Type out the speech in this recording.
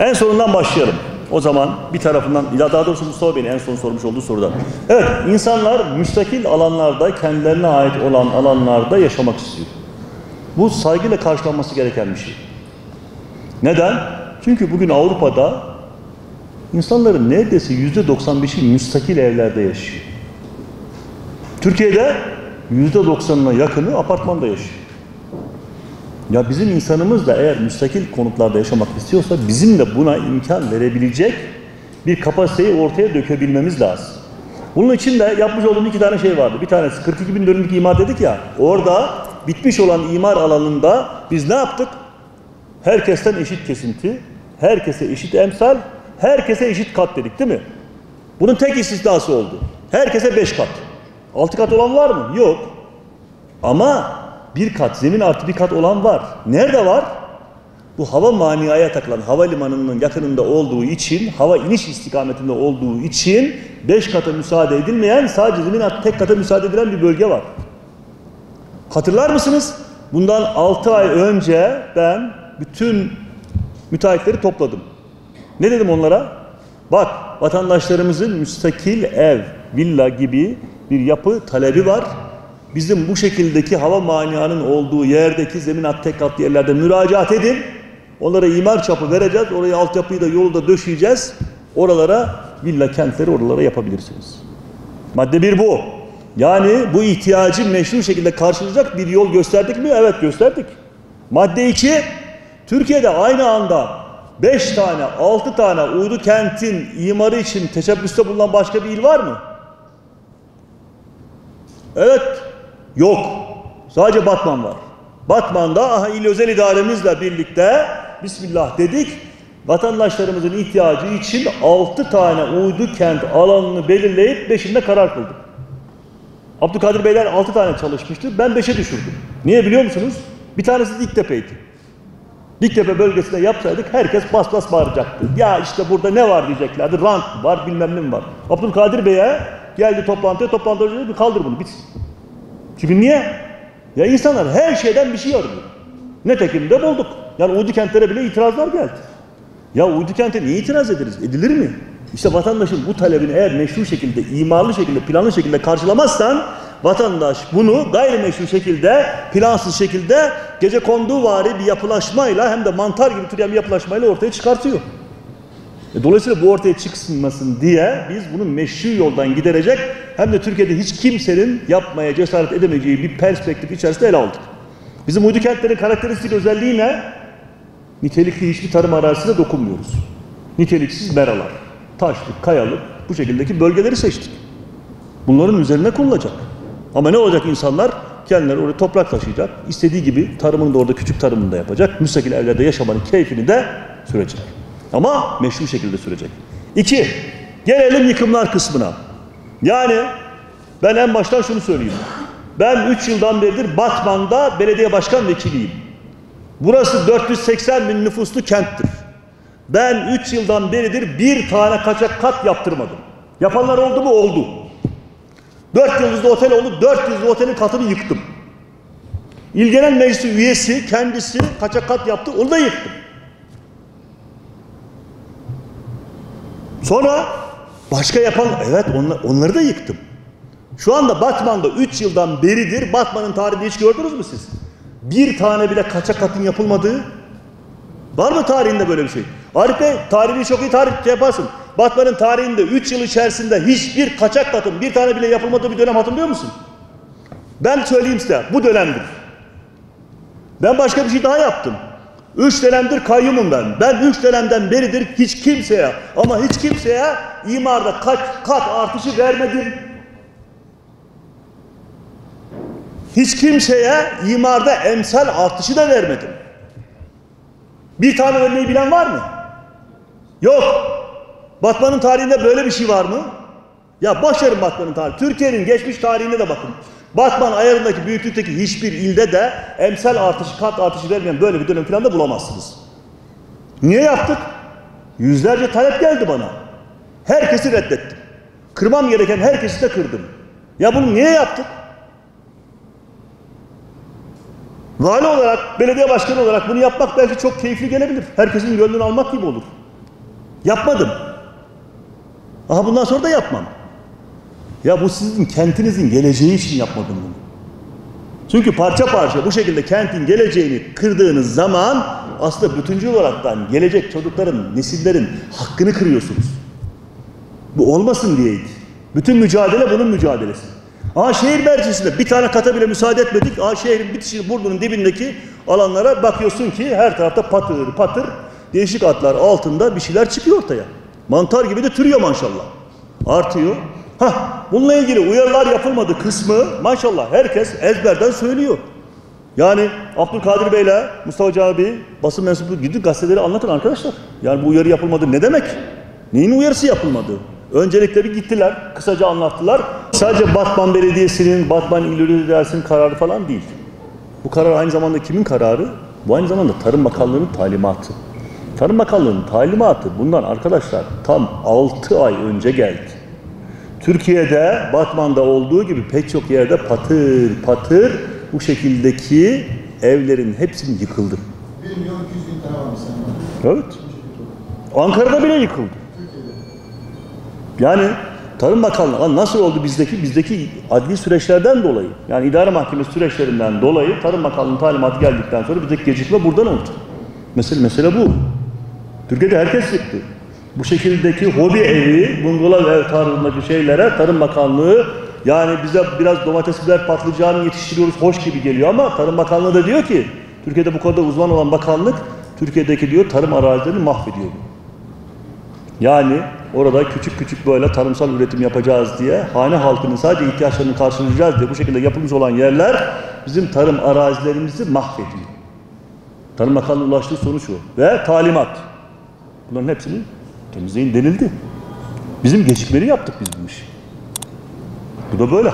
En sonundan başlayalım. O zaman bir tarafından, ya daha doğrusu Mustafa Bey'in en son sormuş olduğu sorudan. Evet, insanlar müstakil alanlarda, kendilerine ait olan alanlarda yaşamak istiyor. Bu saygıyla karşılanması gereken bir şey. Neden? Çünkü bugün Avrupa'da insanların neredeyse %95'i müstakil evlerde yaşıyor. Türkiye'de %90'ına yakını apartmanda yaşıyor. Ya bizim insanımız da eğer müstakil konutlarda yaşamak istiyorsa bizim de buna imkan verebilecek bir kapasiteyi ortaya dökebilmemiz lazım. Bunun için de yapmış olduğum 2 tane şey vardı. Bir tanesi 42 bin dönümlük imar dedik ya, orada bitmiş olan imar alanında biz ne yaptık? Herkesten eşit kesinti, herkese eşit emsal, herkese eşit kat dedik değil mi? Bunun tek istisnası oldu. Herkese 5 kat. 6 kat olan var mı? Yok. Ama 1 kat, zemin artı 1 kat olan var. Nerede var? Bu hava maniaya takılan havalimanının yakınında olduğu için, hava iniş istikametinde olduğu için 5 kata müsaade edilmeyen, sadece zemin artı tek kata müsaade edilen bir bölge var. Hatırlar mısınız? Bundan 6 ay önce ben bütün müteahhitleri topladım. Ne dedim onlara? Bak, vatandaşlarımızın müstakil ev, villa gibi bir yapı talebi var. Bizim bu şekildeki hava manianın olduğu yerdeki zemin at tek katlı yerlerde müracaat edin. Onlara imar çapı vereceğiz. Oraya altyapıyı da yolu da döşeyeceğiz. Oralara villa kentleri oralara yapabilirsiniz. Madde 1 bu. Yani bu ihtiyacı meşru şekilde karşılayacak bir yol gösterdik mi? Evet, gösterdik. Madde 2, Türkiye'de aynı anda 5 tane, 6 tane uydu kentin imarı için teşebbüste bulunan başka bir il var mı? Evet. Yok. Sadece Batman var. Batman'da il özel idaremizle birlikte Bismillah dedik. Vatandaşlarımızın ihtiyacı için 6 tane uydu kent alanını belirleyip 5'inde karar kıldık. Abdülkadir Beyler 6 tane çalışmıştı. Ben 5'e düşürdüm. Niye biliyor musunuz? Bir tanesi Diktepe'ydi. Diktepe bölgesinde yapsaydık herkes bas bas bağıracaktı. Ya işte burada ne var diyeceklerdi. Rant var, bilmem ne mi var. Abdülkadir Bey'e geldi toplantıya dedi kaldır bunu bitsin. Çünkü niye? Ya insanlar her şeyden bir şey arıyor. Nitekim de bulduk. Yani uydu kentlere bile itirazlar geldi. Ya uydu kente niye itiraz ederiz? Edilir mi? İşte vatandaşın bu talebini eğer meşru şekilde, imarlı şekilde, planlı şekilde karşılamazsan vatandaş bunu gayrimeşru şekilde, plansız şekilde gecekonduvari bir yapılaşmayla hem de mantar gibi türeyen bir yapılaşmayla ortaya çıkartıyor. Dolayısıyla bu ortaya çıkmasın diye biz bunu meşru yoldan giderecek hem de Türkiye'de hiç kimsenin yapmaya cesaret edemeyeceği bir perspektif içerisinde ele aldık. Bizim uydu kentlerin karakteristik özelliği ne? Nitelikli hiçbir tarım arazisine dokunmuyoruz. Niteliksiz meralar, taşlık, kayalık bu şekildeki bölgeleri seçtik. Bunların üzerine kurulacak. Ama ne olacak insanlar? Kendileri oraya toprak taşıyacak. İstediği gibi tarımını da orada küçük tarımını da yapacak. Müstakil evlerde yaşamanın keyfini de sürecek. Ama meşru şekilde sürecek. 2. Gelelim yıkımlar kısmına. Yani ben en baştan şunu söyleyeyim. Ben 3 yıldan beridir Batman'da belediye başkan vekiliyim. Burası 480 bin nüfuslu kenttir. Ben 3 yıldan beridir bir tane kaçak kat yaptırmadım. Yapanlar oldu mu? Oldu. 4 yıldızlı otel oldu. 4 yıldızlı otelin katını yıktım. İl Genel Meclisi üyesi kendisi kaçak kat yaptı. Onu da yıktım. Sonra başka yapan, evet onları da yıktım. Şu anda Batman'da 3 yıldan beridir Batman'ın tarihini hiç gördünüz mü siz? Bir tane bile kaçak katın yapılmadığı var mı tarihinde böyle bir şey? Arif Bey tarihini çok iyi tarih yaparsın. Batman'ın tarihinde 3 yıl içerisinde hiçbir kaçak katın bir tane bile yapılmadığı bir dönem hatırlıyor musun? Ben söyleyeyim size bu dönemdir. Ben başka bir şey daha yaptım. 3 dönemdir kayyumum ben. Ben 3 dönemden beridir hiç kimseye ama hiç kimseye imarda kat artışı vermedim. Hiç kimseye imarda emsal artışı da vermedim. Bir tane örneği bilen var mı? Yok. Batman'ın tarihinde böyle bir şey var mı? Ya boş verin Batman'ın tarihi. Türkiye'nin geçmiş tarihine de bakın. Batman ayarındaki büyüklükteki hiçbir ilde de emsal artışı, kat artışı vermeyen böyle bir dönem falan da bulamazsınız. Niye yaptık? Yüzlerce talep geldi bana. Herkesi reddettim. Kırmam gereken herkesi de kırdım. Ya bunu niye yaptık? Vali olarak, belediye başkanı olarak bunu yapmak belki çok keyifli gelebilir. Herkesin gönlünü almak gibi olur. Yapmadım. Aha bundan sonra da yapmam. Ya bu sizin kentinizin geleceği için yapmadım bunu. Çünkü parça parça bu şekilde kentin geleceğini kırdığınız zaman aslında bütüncül olaraktan gelecek çocukların, nesillerin hakkını kırıyorsunuz. Bu olmasın diyeydi. Bütün mücadele bunun mücadelesi. Şehir merkezinde bir tane kata bile müsaade etmedik. Şehrin bitişi burnunun dibindeki alanlara bakıyorsun ki her tarafta patır patır değişik adlar altında bir şeyler çıkıyor ortaya. Mantar gibi de türüyor maşallah. Artıyor. Bununla ilgili uyarılar yapılmadı kısmı maşallah herkes ezberden söylüyor. Yani Abdülkadir Bey'le Mustafa Cabi basın mensubu gidip gazeteleri anlatın arkadaşlar. Yani bu uyarı yapılmadı ne demek? Neyin uyarısı yapılmadı? Öncelikle bir gittiler, kısaca anlattılar. Sadece Batman Belediyesi'nin, Batman İl İdaresi'nin kararı falan değil. Bu karar aynı zamanda kimin kararı? Bu aynı zamanda Tarım Bakanlığı'nın talimatı. Tarım Bakanlığı'nın talimatı bundan arkadaşlar tam 6 ay önce geldi. Türkiye'de, Batman'da olduğu gibi pek çok yerde patır patır bu şekildeki evlerin hepsinin yıkıldı. 1.200.000 tane var mesela. Evet. Ankara'da bile yıkıldı. Yani Tarım Bakanlığı nasıl oldu bizdeki adli süreçlerden dolayı, yani idare mahkemesi süreçlerinden dolayı Tarım Bakanlığı'nın talimatı geldikten sonra bizdeki gecikme buradan oldu. Mesele bu. Türkiye'de herkes yıktı. Bu şekildeki hobi evi, bungalov ev tarzındaki şeylere Tarım Bakanlığı yani bize biraz domates, biber, patlıcan yetiştiriyoruz hoş gibi geliyor ama Tarım Bakanlığı da diyor ki Türkiye'de bu konuda uzman olan bakanlık Türkiye'deki diyor tarım arazilerini mahvediyor. Yani orada küçük küçük böyle tarımsal üretim yapacağız diye hane halkının sadece ihtiyaçlarını karşılayacağız diye bu şekilde yapılmış olan yerler bizim tarım arazilerimizi mahvediyor. Tarım Bakanlığı ulaştığı sonuç o. Ve talimat. Bunların hepsini temizleyin denildi. Bizim gecikmeli yaptık biz bu işi. Bu da böyle.